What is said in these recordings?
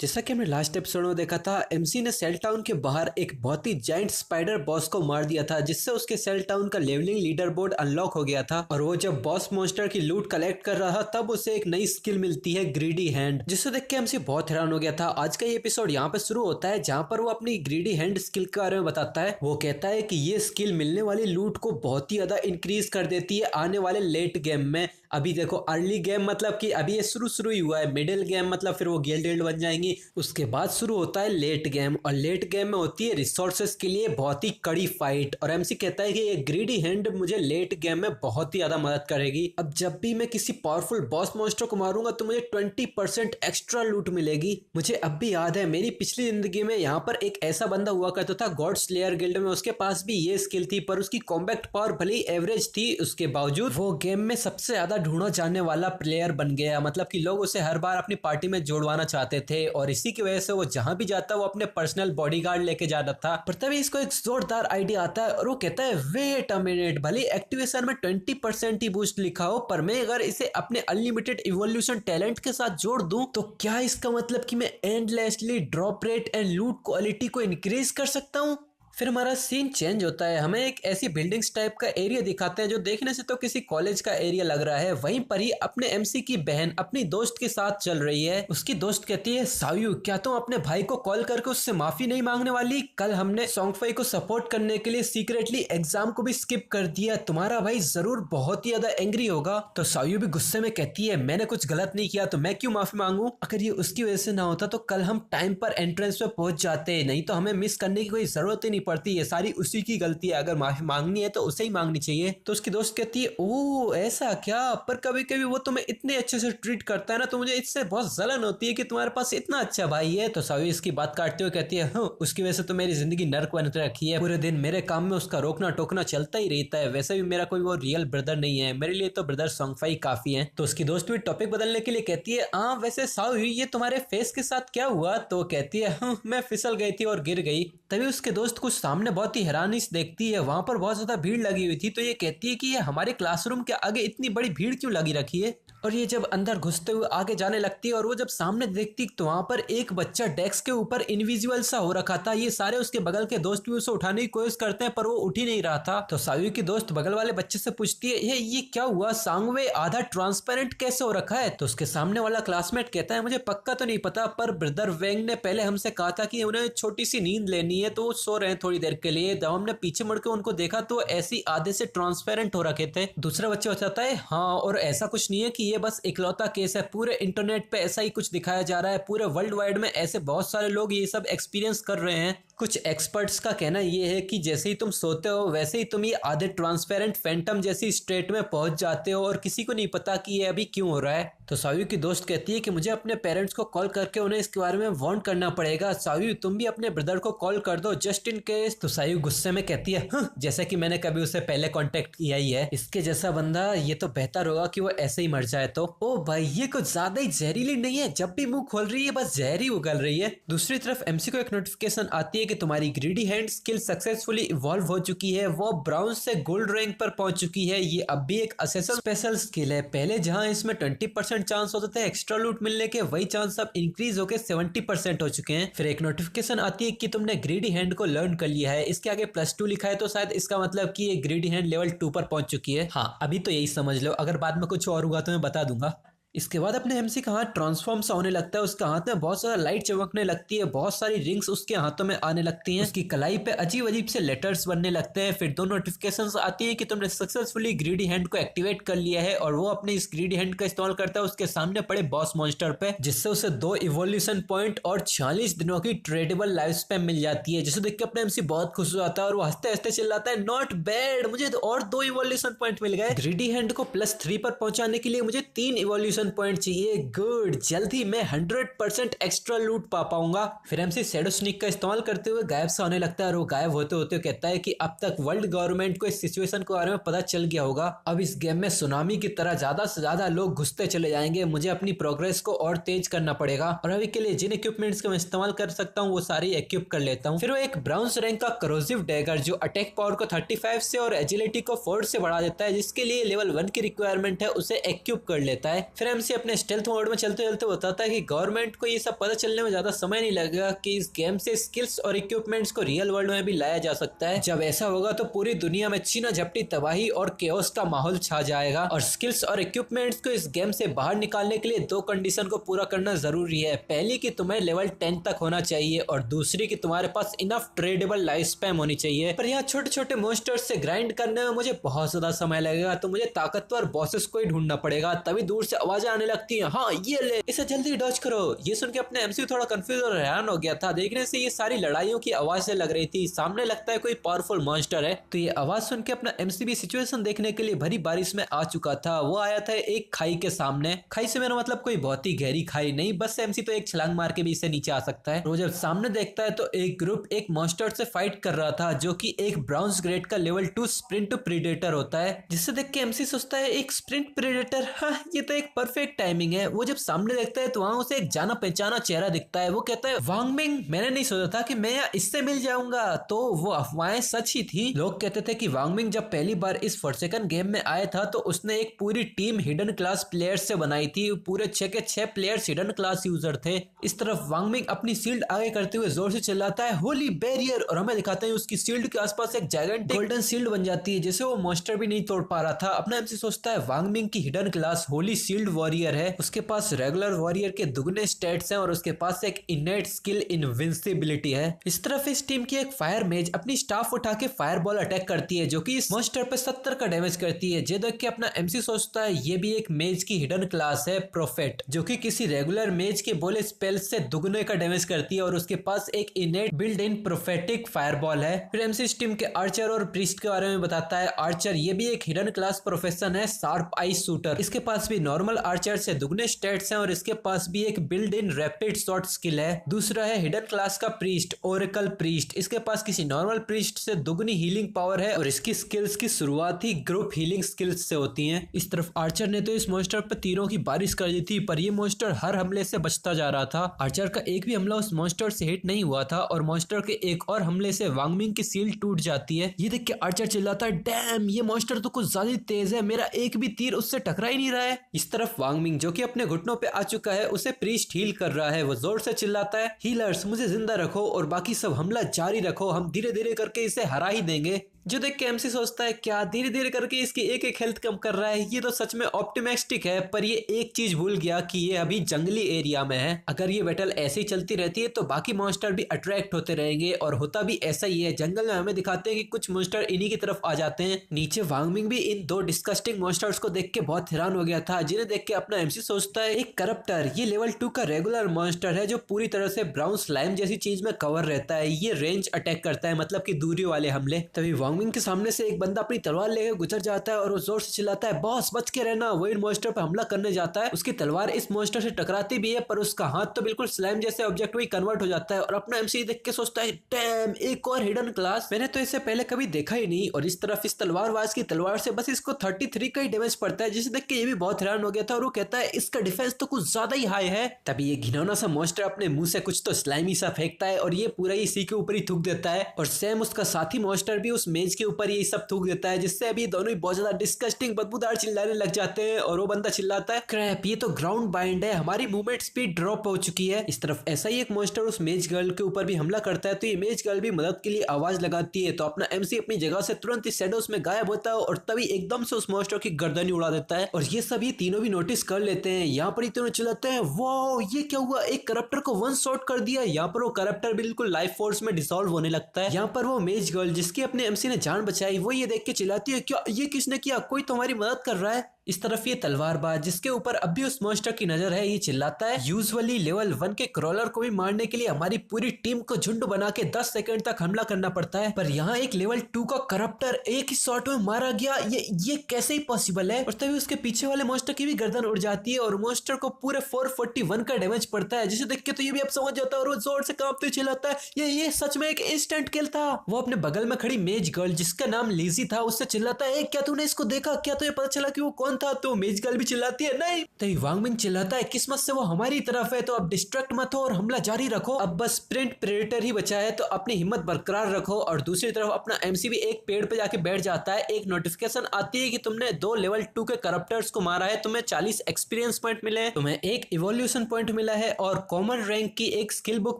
जैसा कि हमने लास्ट एपिसोड में देखा था, एमसी ने सेल टाउन के बाहर एक बहुत ही जाइंट स्पाइडर बॉस को मार दिया था, जिससे उसके सेल टाउन का लेवलिंग लीडर बोर्ड अनलॉक हो गया था। और वो जब बॉस मॉन्स्टर की लूट कलेक्ट कर रहा था, तब उसे एक नई स्किल मिलती है, ग्रीडी हैंड, जिसे देख के एमसी बहुत हैरान हो गया था। आज का ये एपिसोड यहाँ पे शुरू होता है, जहाँ पर वो अपनी ग्रीडी हैंड स्किल के बारे में बताता है। वो कहता है कि ये स्किल मिलने वाली लूट को बहुत ही ज्यादा इंक्रीज कर देती है आने वाले लेट गेम में। अभी देखो, अर्ली गेम मतलब कि अभी ये शुरू ही हुआ है, मिडिल गेम मतलब फिर वो गिल्ड बन जाएंगी, उसके बाद शुरू होता है लेट गेम। और लेट गेम में होती है रिसोर्सेस के लिए बहुत ही कड़ी फाइट। और एमसी कहता है कि ये ग्रीडी हैंड मुझे लेट गेम में बहुत ही ज्यादा मदद करेगी। अब जब भी मैं किसी पावरफुल बॉस मॉन्स्टर को मारूंगा तो मुझे 20% एक्स्ट्रा लूट मिलेगी। मुझे अब भी याद है, मेरी पिछली जिंदगी में यहाँ पर एक ऐसा बंदा हुआ करता था गॉड स्लेयर गिल्ड में, उसके पास भी ये स्किल थी, पर उसकी कॉम्बैक्ट पावर भले ही एवरेज थी, उसके बावजूद वो गेम में सबसे ज्यादा ढूंढा जाने वाला प्लेयर बन गया। मतलब कि लोग उसे हर बार अपनी पार्टी में जोड़वाना चाहते थे, और इसी की वजह से वो जहां भी जाता वो अपने पर्सनल बॉडीगार्ड लेके जाता था। पर तभी इसको एक जोरदार आइडिया आता है और वो कहता है, वेट अ मिनट, भले एक्टिवेशन में 20% ही बूस्ट लिखा हो, पर मैं अगर इसे अपने अनलिमिटेड इवोल्यूशन टैलेंट के साथ जोड़ दूं तो क्या इसका मतलब कि मैं एंडलेसली ड्रॉप रेट एंड लूट क्वालिटी को इंक्रीज कर सकता हूं। फिर हमारा सीन चेंज होता है, हमें एक ऐसी बिल्डिंग्स टाइप का एरिया दिखाते हैं जो देखने से तो किसी कॉलेज का एरिया लग रहा है। वहीं पर ही अपने एमसी की बहन अपनी दोस्त के साथ चल रही है। उसकी दोस्त कहती है, सायू क्या तुम अपने भाई को कॉल करके उससे माफी नहीं मांगने वाली? कल हमने सॉन्गफाई को सपोर्ट करने के लिए सीक्रेटली एग्जाम को भी स्किप कर दिया, तुम्हारा भाई जरूर बहुत ही ज्यादा एंग्री होगा। तो सायू भी गुस्से में कहती है, मैंने कुछ गलत नहीं किया तो मैं क्यों माफी मांगू? अगर ये उसकी वजह से ना होता तो कल हम टाइम पर एंट्रेंस पे पहुंच जाते, नहीं तो हमें मिस करने की कोई जरूरत ही नहीं पड़ती, ये सारी उसी की गलती है, अगर माफी मांगनी है तो उसे ही मांगनी चाहिए। तो उसकी दोस्त कहती है, ओह ऐसा क्या? पर कभी कभी वो तुम्हें इतने अच्छे से ट्रीट करता है ना, तो मुझे इससे बहुत जलन होती है कि तुम्हारे पास इतना अच्छा भाई है। तो सावी इसकी बात काटते हुए कहती है, उसकी वजह से तो मेरी जिंदगी नर्क बन रखी है, पूरे दिन मेरे काम में उसका रोकना टोकना चलता ही रहता है, वैसे भी मेरा कोई वो रियल ब्रदर नहीं है, मेरे लिए तो ब्रदर सॉन्गफाई काफी है। तो उसकी दोस्त भी टॉपिक बदलने के लिए कहती है, हाँ वैसे सावी ये तुम्हारे फेस के साथ क्या हुआ? तो कहती है, मैं फिसल गई थी और गिर गई। तभी उसके दोस्त कुछ सामने बहुत ही हैरानी से देखती है, वहां पर बहुत ज्यादा भीड़ लगी हुई थी। तो ये कहती है कि ये हमारे क्लासरूम के आगे इतनी बड़ी भीड़ क्यों लगी रखी है? और ये जब अंदर घुसते हुए आगे जाने लगती है और वो जब सामने देखती तो वहां पर एक बच्चा डेस्क के ऊपर इनविजिबल सा हो रखा था। ये सारे उसके बगल के दोस्त भी उसे उठाने की कोशिश करते हैं, पर वो उठ ही नहीं रहा था। तो सायू की दोस्त बगल वाले बच्चे से पूछती है, ये क्या हुआ? सांगवे आधा ट्रांसपेरेंट कैसे हो रखा है? तो उसके सामने वाला क्लासमेट कहता है, मुझे पक्का तो नहीं पता, पर ब्रदर वेंग ने पहले हमसे कहा था कि उन्हें छोटी सी नींद लेनी है, तो वो सो रहे हैं थोड़ी देर के लिए। जब हमने पीछे मुड़ के उनको देखा तो ऐसी आधे से ट्रांसपेरेंट हो रखे थे। दूसरा बच्चा बताता है, हाँ और ऐसा कुछ नहीं है कि ये बस इकलौता केस है, पूरे इंटरनेट पे ऐसा ही कुछ दिखाया जा रहा है, पूरे वर्ल्ड वाइड में ऐसे बहुत सारे लोग ये सब एक्सपीरियंस कर रहे हैं। कुछ एक्सपर्ट्स का कहना ये है कि जैसे ही तुम सोते हो वैसे ही तुम ये आधे ट्रांसपेरेंट फैंटम जैसी स्टेट में पहुंच जाते हो और किसी को नहीं पता कि ये अभी क्यों हो रहा है। तो सायू की दोस्त कहती है कि मुझे अपने पेरेंट्स को कॉल करके उन्हें इसके बारे में वार्न करना पड़ेगा। सायू तुम भी अपने ब्रदर को कॉल कर दो जस्ट इन केस। तो सायू गुस्से में कहती है, जैसे कि मैंने कभी उसे पहले कांटेक्ट किया ही है, इसके जैसा बंदा, ये तो बेहतर होगा कि वो ऐसे ही मर जाए। तो ओ भाई ये कुछ ज्यादा ही जहरीली नहीं है? जब भी मुंह खोल रही है बस जहर ही उगल रही है। दूसरी तरफ एमसी को एक नोटिफिकेशन आती है कि तुम्हारी greedy hand skill successfully evolve हो चुकी है, वो ब्राउन से गोल्ड रैंक पर पहुंच चुकी है। ये अब भी एक असेसन स्पेशल स्किल है। पहले जहां इसमें 20% चांस होते थे एक्स्ट्रा लूट मिलने के, वही चांस अब इंक्रीज होकर 70% हो चुके हैं। फिर एक नोटिफिकेशन आती है कि तुमने ग्रीडी हैंड को लर्न कर लिया है, इसके आगे +2 लिखा है, तो शायद इसका मतलब कि ये ग्रीडी हैंड लेवल 2 पर पहुंच चुकी है। हाँ अभी तो यही समझ लो, अगर बाद में कुछ और हुआ तो मैं बता दूंगा। इसके बाद अपने एमसी का हाथ ट्रांसफॉर्म सा होने लगता है, उसका हाथ में बहुत सारा लाइट चमकने लगती है, बहुत सारी रिंग्स उसके हाथों में आने लगती हैं, उसकी कलाई पे अजीब अजीब से लेटर्स बनने लगते हैं। फिर 2 नोटिफिकेशंस आती है कि तुमने सक्सेसफुली ग्रीडी हैंड को एक्टिवेट कर लिया है, और वो अपने इस ग्रीडी हैंड का इस्तेमाल करता है उसके सामने पड़े बॉस मॉन्स्टर पे, जिससे उसे 2 इवोल्यूशन पॉइंट और 46 दिनों की ट्रेडेबल लाइफ स्पैन मिल जाती है। जिसे देख के अपने एमसी बहुत खुश हो जाता है और वो हंसते हंसते चिल्लाता है, नॉट बैड, मुझे और 2 इवोल्यूशन पॉइंट मिल गए। ग्रीडी हैंड को +3 पर पहुंचाने के लिए मुझे 3 इवोल्यूशन पॉइंट चाहिए। गुड, जल्दी मैं 100% एक्स्ट्रा लूट पा पाऊंगा। फिर एमसी शैडो स्नीक का इस्तेमाल करते हुए गायब सा होने लगता है, और वो गायब होते होते कहता है कि अब तक वर्ल्ड गवर्नमेंट को इस सिचुएशन के बारे में पता चल गया होगा, अब इस गेम में सुनामी की तरह ज्यादा से ज्यादा लोग घुसते चले जाएंगे, मुझे अपनी प्रोग्रेस को और तेज करना पड़ेगा, और अभी के लिए जिन इक्विपमेंट्स को मैं इस्तेमाल कर सकता हूँ वो सारी एक्विप कर लेता हूँ। फिर वो एक ब्राउन्स रैंक का करोसिव डैगर जो अटैक पावर को 35 से और एजिलिटी को 4 से बढ़ा देता है, जिसके लिए लेवल 1 की रिक्वायरमेंट है, उसे एक्विप कर लेता है। फिर एमसी अपने स्टेल्थ मोड में चलते चलते बताता है कि गवर्नमेंट को ये सब पता चलने में ज्यादा समय नहीं लगेगा कि इस गेम से स्किल्स और इक्विपमेंट्स को रियल वर्ल्ड में भी लाया जा सकता है। जब ऐसा होगा तो पूरी दुनिया में छीना झपटी, तबाही और केओस का माहौल छा जाएगा। और स्किल्स और इक्विपमेंट्स को इस गेम से बाहर निकालने के लिए 2 कंडीशन को पूरा करना जरूरी है। पहली कि तुम्हें लेवल 10 तक होना चाहिए और दूसरी कि तुम्हारे पास इनफ ट्रेडेबल लाइफ स्पैम होनी चाहिए। पर यहाँ छोटे छोटे मॉन्स्टर्स से ग्राइंड करने में मुझे बहुत ज्यादा समय लगेगा, तो मुझे ताकतवर बॉसेस को ही ढूंढना पड़ेगा। तभी दूर से आवाजें आने लगती है, हाँ ये ले, इसे जल्दी डॉज करो। ये सुन के अपने एमसी थोड़ा कंफ्यूज और हैरान हो गया था। देखने से ये सारी लड़ाइयों की आवाज से लग रही थी, सामने लगता है कोई पावरफुल मॉन्स्टर है। तो ये आवाज सुन के अपना एमसी भी सिचुएशन देखने के लिए भरी बारिश में आ चुका था। वो आया था एक खाई के सामने। खाई से मेरा मतलब कोई बहुत ही गहरी खाई नहीं, बस एमसी तो एक छलांग मार के भी इससे नीचे आ सकता है। वो जब सामने देखता है तो एक ग्रुप एक मॉन्स्टर से फाइट कर रहा था जो कि एक ब्राउन्स ग्रेड का लेवल 2 स्प्रिंट प्रीडेटर होता है, जिससे देख के एमसी सोचता है एक स्प्रिंट प्रीडेटर, हाँ ये तो एक परफेक्ट टाइमिंग है। वो जब सामने देखता है तो वहां उसे एक जाना पहचाना चेहरा दिखता है। वो कहता है, वांग मिंग, मैंने नहीं सोचा था कि मैं इससे मिल जाऊंगा। तो वो अफवाहें सच ही थी। लोग कहते थे कि वांग मिंग जब पहली बार इस फॉरसेकन गेम में आया था तो उसने एक पूरी टीम हिडन क्लास प्लेयर्स से बनाई थी। पूरे 6 के 6 प्लेयर्स हिडन क्लास यूजर थे। इस तरफ वांग मिंग अपनी शील्ड आगे करते हुए जोर से चिल्लाता है, होली बैरियर, और हमें दिखाते हैं उसकी शील्ड के आसपास एक जायंट गोल्डन शील्ड बन जाती है जिसे वो मॉन्स्टर भी नहीं तोड़ पा रहा था। अपना एमसी सोचता है वांग मिंग की hidden class Holi shield warrior है, उसके पास रेगुलर वॉरियर के दुगने स्टेट्स हैं और उसके पास एक इनेट स्किल इनविंसिबिलिटी है। इस तरफ इस टीम की एक फायर मेज अपनी स्टाफ उठा के फायरबॉल अटैक करती है जो कि इस मॉन्स्टर पे 70 का डैमेज करती है। ये देख के अपना एमसी सोचता है ये भी एक मेज की हिडन क्लास है प्रोफेट, जो कि किसी रेगुलर मेज के बोले स्पेल से दुगने का डैमेज करती है और उसके पास एक इनेट बिल्ड इन प्रोफेटिक फायरबॉल है। फिर एमसी इस टीम के आर्चर और प्रीस्ट के बारे में बताता है। आर्चर ये भी एक हिडन क्लास प्रोफेशन है, शार्प आई शूटर। इसके पास भी नॉर्मल आर्चर से दुगने स्टेट्स हैं और इसके पास भी एक build in rapid shot skill है। दूसरा है हिडन क्लास का प्रीस्ट, ओरेकल प्रीस्ट। इसके पास किसी नॉर्मल प्रीस्ट से दुगनी हीलिंग पावर है और इसकी स्किल्स की शुरुआत ही ग्रुप हीलिंग स्किल्स से होती है। इस तरफ आर्चर ने तो इस मॉन्स्टर पर तीरों की बारिश कर दी थी, पर ये मॉन्स्टर हर हमले से बचता जा रहा था। आर्चर का एक भी हमला उस मॉन्स्टर से हिट नहीं हुआ था और मॉन्स्टर के एक और हमले से वांग मिंग की शील्ड टूट जाती है। ये देख के आर्चर चिल्लाता है, डैम, ये मॉन्स्टर तो कुछ ज्यादा तेज है, मेरा एक भी तीर उससे टकरा ही नहीं रहा है। इस तरफ वांग मिंग जो कि अपने घुटनों पे आ चुका है, उसे प्रीस्ट हील कर रहा है। वो जोर से चिल्लाता है, हीलर्स मुझे जिंदा रखो और बाकी सब हमला जारी रखो, हम धीरे धीरे करके इसे हरा ही देंगे। जो देख के एमसी सोचता है क्या धीरे धीरे करके इसकी एक एक हेल्थ कम कर रहा है, ये तो सच में ऑप्टिमिस्टिक है। पर ये एक चीज भूल गया कि ये अभी जंगली एरिया में है। अगर ये बैटल ऐसे ही चलती रहती है तो बाकी मॉन्स्टर भी अट्रैक्ट होते रहेंगे और होता भी ऐसा ही है। जंगल में हमें दिखाते हैं कि कुछ मॉन्स्टर इन्हीं की तरफ आ जाते हैं। नीचे वांग मिंग भी इन 2 डिस्कस्टिंग मॉन्स्टर्स को देख के बहुत हैरान हो गया था, जिन्हें देख के अपना एमसी सोचता है एक करप्टर, ये लेवल 2 का रेगुलर मॉन्स्टर है जो पूरी तरह से ब्राउन स्लाइम जैसी चीज में कवर रहता है। ये रेंज अटैक करता है, मतलब की दूरी वाले हमले। तभी वांग मिंग के सामने से एक बंदा अपनी तलवार लेकर गुजर जाता है और वो जोर से चिल्लाता है, बॉस बच के रहना। वो इन मॉन्स्टर पर हमला करने जाता है, उसकी तलवार इस मॉन्स्टर से टकराती भी है पर उसका हाथ तो बिल्कुल स्लाइम जैसे ऑब्जेक्ट में कन्वर्ट हो जाता है। और अपना एमसी देख के सोचता है, डैम, एक और हिडन क्लास, मैंने तो इससे पहले कभी देखा ही नहीं। और इस तरफ इस तलवारबाज की तलवार से बस इसको 33 का ही डैमेज पड़ता है, जिसे देख के ये भी बहुत हैरान हो गया था और वो कहता है इसका डिफेंस तो कुछ ज्यादा ही हाई है। तभी ये घिनौना सा मॉन्स्टर अपने मुंह से कुछ तो स्लाइमी सा फेंकता है और ये पूरा ही इसी के ऊपर ही थूक देता है। और सेम उसका साथी मॉन्स्टर भी उस मेज के ऊपर ये सब थूक देता है, जिससे अभी दोनों ही बहुत ज्यादा डिस्कस्टिंग बदबूदार चिल्लाने लग जाते हैं। और वो बंदा चिल्लाता है, क्रैप, ये तो ग्राउंड बाइंड है, हमारी मूवमेंट स्पीड ड्रॉप हो चुकी है। इस तरफ ऐसा ही एक मॉन्स्टर उस मेज गर्ल के ऊपर भी हमला करता है, तो ये मेज गर्ल भी मदद के लिए आवाज लगाती है। तो अपना एमसी अपनी जगह से तुरंत ही शैडोज में गायब होता है और तभी एकदम से उस मॉन्स्टर की गर्दन ही उड़ा देता है। और ये सब ये तीनों भी नोटिस कर लेते हैं। यहाँ पर ही तीनों चिल्लाते हैं, वाओ ये क्या हुआ, एक करप्टर को वन शॉट कर दिया। यहाँ पर वो करप्टर बिल्कुल लाइफ फोर्स में डिसॉल्व होने लगता है। यहाँ पर वो मेज गर्ल जिसकी अपने एमसी ने जान बचाई, वो ये देख के चिल्लाती है, क्या ये किसने किया, कोई तुम्हारी मदद कर रहा है। इस तरफ ये तलवारबाज जिसके ऊपर अब भी उस मॉन्स्टर की नजर है, ये चिल्लाता है, यूजुअली लेवल 1 के क्रॉलर को भी मारने के लिए हमारी पूरी टीम को झुंड बना के 10 सेकंड तक हमला करना पड़ता है, पर यहाँ एक लेवल 2 का करप्टर एक ही शॉट में मारा गया, ये कैसे ही पॉसिबल है। और तभी उसके पीछे वाले मॉन्स्टर की भी गर्दन उड़ जाती है और मॉन्स्टर को पूरे 441 का डैमेज पड़ता है, जिसे देख के तो ये भी अब समझ जाता है और वो जोर से कांपते चिल्लाता है, ये सच में एक इंस्टेंट किल था। वो अपने बगल में खड़ी मेज गर्ल जिसका नाम लीजी था उससे चिल्लाता है, क्या तूने इसको देखा, क्या तुझे पता चला कि वो कौन था तो मेज गर्ल भी चिल्लाती है नहीं। तभी वांग मिंग चिल्लाता है किस्मत से वो हमारी तरफ है, तो अब डिस्ट्रैक्ट मत हो और हमला जारी रखो, अब बस स्प्रिंट प्रेडेटर ही बचा है, तो अपनी हिम्मत बरकरार रखो। और दूसरी तरफ अपना एमसी भी एक पेड़ पे जाके बैठ जाता है। एक नोटिफिकेशन आती है कि तुमने 2 लेवल 2 के करप्टर्स को मारा है, तुम्हें 40 एक्सपीरियंस पॉइंट मिले हैं, तुम्हें एक इवोल्यूशन पॉइंट मिला है और कॉमन रैंक की एक स्किल बुक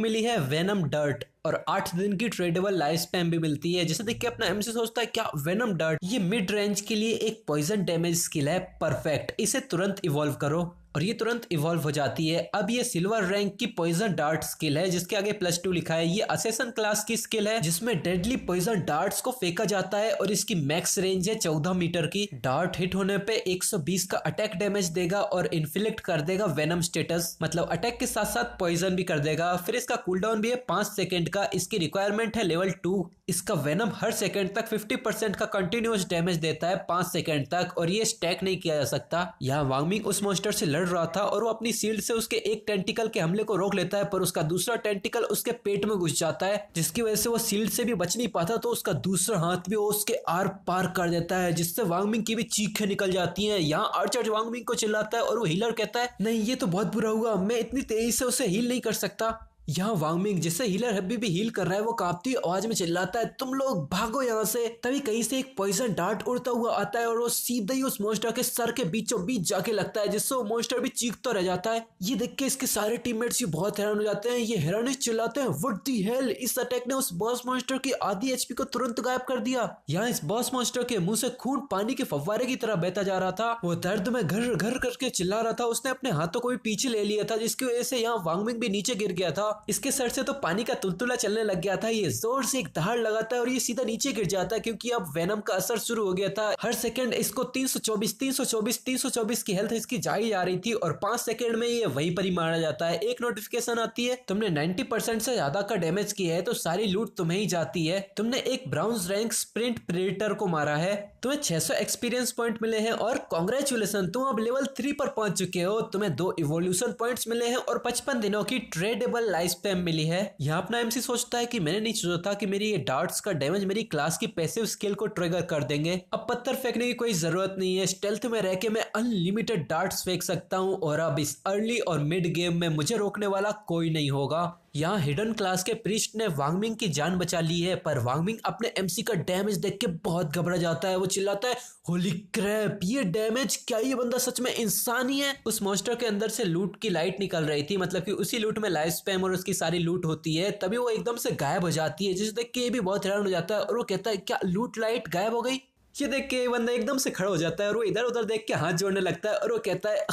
मिली है वेनम डर्ट, और 8 दिन की ट्रेडेबल लाइफ स्पैन भी मिलती है। जिसे देख के अपना एमसी सोचता है क्या वेनम डर्ट, ये मिड रेंज के लिए एक पॉइजन डैमेज स्किल है, परफेक्ट, इसे तुरंत इवॉल्व करो। और ये तुरंत इवॉल्व हो जाती है। अब ये सिल्वर रैंक की पॉइजन डार्ट स्किल है जिसके आगे +2 लिखा है। ये असेसन क्लास की स्किल है जिसमें डेडली पॉइजन डार्ट्स को फेंका जाता है और इसकी मैक्स रेंज है 14 मीटर की। डार्ट हिट होने पे 120 का अटैक डैमेज देगा और इन्फ्लिक्ट कर देगा वेनम स्टेटस, मतलब अटैक के साथ साथ पॉइजन भी कर देगा। फिर इसका कूलडाउन भी है 5 सेकंड का। इसकी रिक्वायरमेंट है लेवल 2। इसका वेनम हर सेकंड तक 50% का कंटिन्यूअस डैमेज देता है 5 सेकंड तक, और ये स्टैक नहीं किया जा सकता। यहाँ वांग मिंग उस मॉन्स्टर से लड़ रहा था और वो अपनी शील्ड से उसके एक टेंटिकल के हमले को रोक लेता है, पर उसका दूसरा टेंटिकल उसके पेट में घुस जाता है जिसकी वजह से वो शील्ड से भी बच नहीं पाता, तो उसका दूसरा हाथ भी वो उसके आर पार कर देता है जिससे वांग मिंग की भी चीखें निकल जाती हैं। यहाँ आर्चर वांग मिंग को चिल्लाता है और वो हीलर कहता है नहीं ये तो बहुत बुरा हुआ, मैं इतनी तेजी से उसे हील नहीं कर सकता। यहाँ वांग मिंग जिससे हीलर अभी भी हील कर रहा है वो कांपती आवाज में चिल्लाता है तुम लोग भागो यहाँ से। तभी कहीं से एक पॉइजन डार्ट उड़ता हुआ आता है और वो सीधा ही उस मॉन्स्टर के सर के बीचों बीच जाके लगता है जिससे वो मॉन्स्टर भी चीखता रह जाता है। ये देख के इसके सारे टीममेट्स भी बहुत हैरान हो जाते हैं। ये हैरानी चिल्लाते हैं व्हाट द हेल, इस अटैक ने उस बॉस मॉन्स्टर की आधी एचपी को तुरंत गायब कर दिया। यहाँ इस बॉस मॉन्स्टर के मुंह से खून पानी के फव्वारे की तरह बहता जा रहा था। वो दर्द में घर घर करके चिल्ला रहा था। उसने अपने हाथों को भी पीछे ले लिया था जिसकी वजह से यहाँ वांग मिंग भी नीचे गिर गया था। इसके सर से तो पानी का तुलतुला चलने लग गया था। ये जोर से एक दहाड़ लगाता है और ये सीधा नीचे गिर जाता है क्योंकि अब वेनम का असर शुरू हो गया था। हर सेकंड इसको 324 की हेल्थ इसकी जाई जा रही थी और 5 सेकंड में ये वहीं पर ही मारा जाता है। एक नोटिफिकेशन आती है तुमने 90% से ज्यादा का डैमेज किया है तो सारी लूट तुम्हें ही जाती है। तुमने एक ब्राउन्स रैंक स्प्रिंट प्रेडेटर को मारा है, तुम्हें 600 एक्सपीरियंस पॉइंट मिले हैं और कांग्रेचुलेशन तुम अब लेवल 3 पर पहुंच चुके हो। तुम्हें 2 इवोल्यूशन पॉइंट्स मिले हैं और 55 दिनों की ट्रेडेबल लाइफ स्पैन मिली है। यहाँ अपना एमसी सोचता है कि मैंने नहीं सोचा था कि मेरी ये डार्ट्स का डैमेज मेरी क्लास की पैसिव स्किल को ट्रिगर कर देंगे। अब पत्थर फेंकने की कोई जरूरत नहीं है, स्टेल्थ में रह के मैं अनलिमिटेड डार्ट्स फेंक सकता हूँ और अब इस अर्ली और मिड गेम में मुझे रोकने वाला कोई नहीं होगा। यहाँ हिडन क्लास के प्रीस्ट ने वांग मिंग की जान बचा ली है, पर वांग मिंग अपने एमसी का डैमेज देख के बहुत घबरा जाता है। वो चिल्लाता है होली क्रैप, ये डैमेज, क्या ये बंदा सच में इंसान ही है। उस मॉन्स्टर के अंदर से लूट की लाइट निकल रही थी, मतलब कि उसी लूट में लाइफ स्पैम और उसकी सारी लूट होती है। तभी वो एकदम से गायब हो जाती है जिसे देख के ये भी बहुत हैरान हो जाता है और वो कहता है क्या लूट लाइट गायब हो गई। ये देख के बंदा एकदम से खड़ा हो जाता है और वो इधर उधर देख के हाथ जोड़ने लगता है और वो कहता है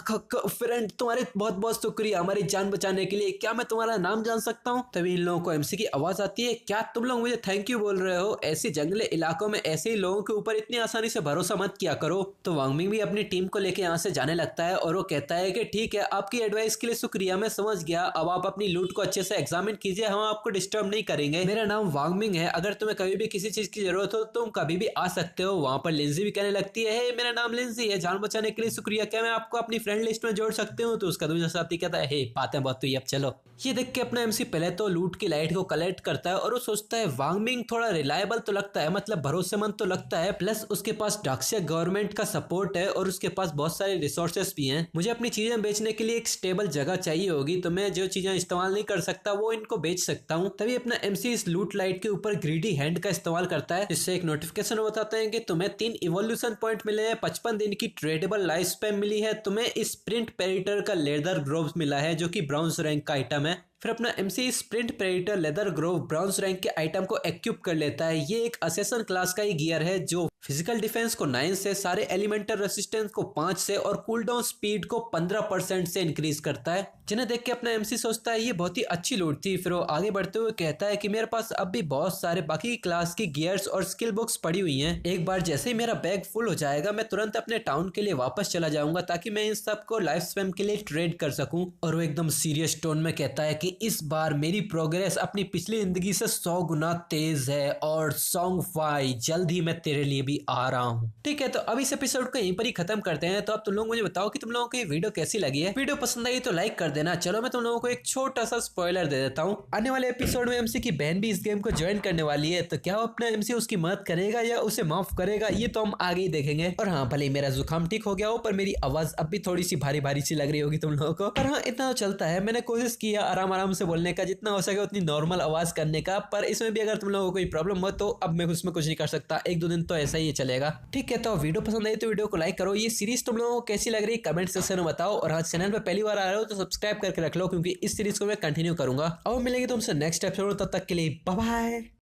फ्रेंड तुम्हारे बहुत बहुत शुक्रिया हमारी जान बचाने के लिए, क्या मैं तुम्हारा नाम जान सकता हूँ। तभी इन लोगों को एमसी की आवाज आती है क्या तुम लोग मुझे थैंक यू बोल रहे हो, ऐसे जंगले इलाकों में ऐसे ही लोगों के ऊपर इतनी आसानी से भरोसा मत किया करो। तो वांग मिंग भी अपनी टीम को लेके यहाँ से जाने लगता है और वो कहता है कि ठीक है आपकी एडवाइस के लिए शुक्रिया, मैं समझ गया, अब आप अपनी लूट को अच्छे से एग्जामिन कीजिए, हम आपको डिस्टर्ब नहीं करेंगे। मेरा नाम वांग मिंग है, अगर तुम्हें कभी भी किसी चीज की जरूरत हो तुम कभी भी आ सकते हो। वहाँ पर लिंजी भी कहने लगती है मेरा नाम लिंजी है, जान बचाने के लिए शुक्रिया, क्या मैं आपको अपनी फ्रेंड लिस्ट में जोड़ सकती हूँ। तो उसका दूसरा साथी कहता है बातें बहुत हुई अब चलो। ये देख के अपना एमसी पहले तो लूट की लाइट को कलेक्ट करता है और वो सोचता है वांग मिंग थोड़ा रिलायबल तो लगता है, मतलब भरोसेमंद तो लगता है, प्लस उसके पास डाक्सिया गवर्नमेंट का सपोर्ट है और उसके पास बहुत सारे रिसोर्सेस भी हैं। मुझे अपनी चीजें बेचने के लिए एक स्टेबल जगह चाहिए होगी, तो मैं जो चीजें इस्तेमाल नहीं कर सकता वो इनको बेच सकता हूँ। तभी अपना एमसी इस लूट लाइट के ऊपर ग्रीडी हैंड का इस्तेमाल करता है जिससे एक नोटिफिकेशन बताते हैं कि तुम्हें 3 इवोल्यूशन पॉइंट मिले हैं, 55 दिन की ट्रेडेबल लाइफ स्पैन मिली है, तुम्हें इस स्प्रिंट प्रेडेटर का लेदर ग्रोव मिला है जो कि ब्राउन्स रैंक का आइटम है। फिर अपना MC sprint predator leather grove browns rank के आइटम को एक्यूप कर लेता है। ये एक असेसन क्लास का ही गियर है जो फिजिकल डिफेंस को 9 से, सारे एलिमेंटल रेसिस्टेंस को 5 से और कूलडाउन स्पीड को 15% से इंक्रीज करता है। जिन्हें देख के अपना एमसी सोचता है ये बहुत ही अच्छी लूट थी। फिर वो आगे बढ़ते हुए कहता है कि मेरे पास अब भी बहुत सारे बाकी क्लास की गियर्स और स्किल बुक्स पड़ी हुई हैं। एक बार जैसे ही मेरा बैग फुल हो जाएगा मैं तुरंत अपने टाउन के लिए वापस चला जाऊंगा ताकि मैं इन सब को लाइफ स्पैम के लिए ट्रेड कर सकूं। और वो एकदम सीरियस टोन में कहता है कि इस बार मेरी प्रोग्रेस अपनी पिछली जिंदगी से 100 गुना तेज है और सॉन्ग 5 जल्द ही मैं तेरे लिए भी आ रहा हूँ। ठीक है, तो अब इस एपिसोड को यहीं पर ही खत्म करते हैं। तो अब तुम लोग मुझे बताओ कि तुम लोगों को ये वीडियो कैसी लगी है। वीडियो पसंद आई तो लाइक कर देना। चलो मैं तुम लोगों को एक छोटा सा स्पॉइलर दे देता हूँ। आने वाले एपिसोड में एमसी की बहन भी इस गेम को ज्वाइन करने वाली है, तो क्या वो अपना एमसी उसकी मदद करेगा या उसे माफ करेगा, ये तो हम आगे ही देखेंगे। और हाँ, भले मेरा जुकाम ठीक हो गया हो पर मेरी आवाज अब भी थोड़ी सी भारी भारी सी लग रही होगी तुम लोगों को। पर हाँ, इतना तो चलता है। मैंने कोशिश किया आराम आराम से बोलने का, जितना हो सके उतनी नॉर्मल आवाज करने का। पर इसमें भी अगर तुम लोगों को कोई प्रॉब्लम हो तो अब मैं उसमें कुछ नहीं कर सकता। 1-2 दिन तो ऐसा ही चलेगा। ठीक है, तो वीडियो पसंद आई तो वीडियो को लाइक करो। ये सीरीज तुम लोगों को कैसी लग रही है कमेंट सेक्शन में बताओ। और हाँ, चैनल पे पहली बार आ रहे हो तो सब्सक्राइब करके रख लो, क्योंकि इस सीरीज को मैं कंटिन्यू करूंगा। और मिलेंगे तुमसे नेक्स्ट एपिसोड, तब तक के लिए बाय बाय।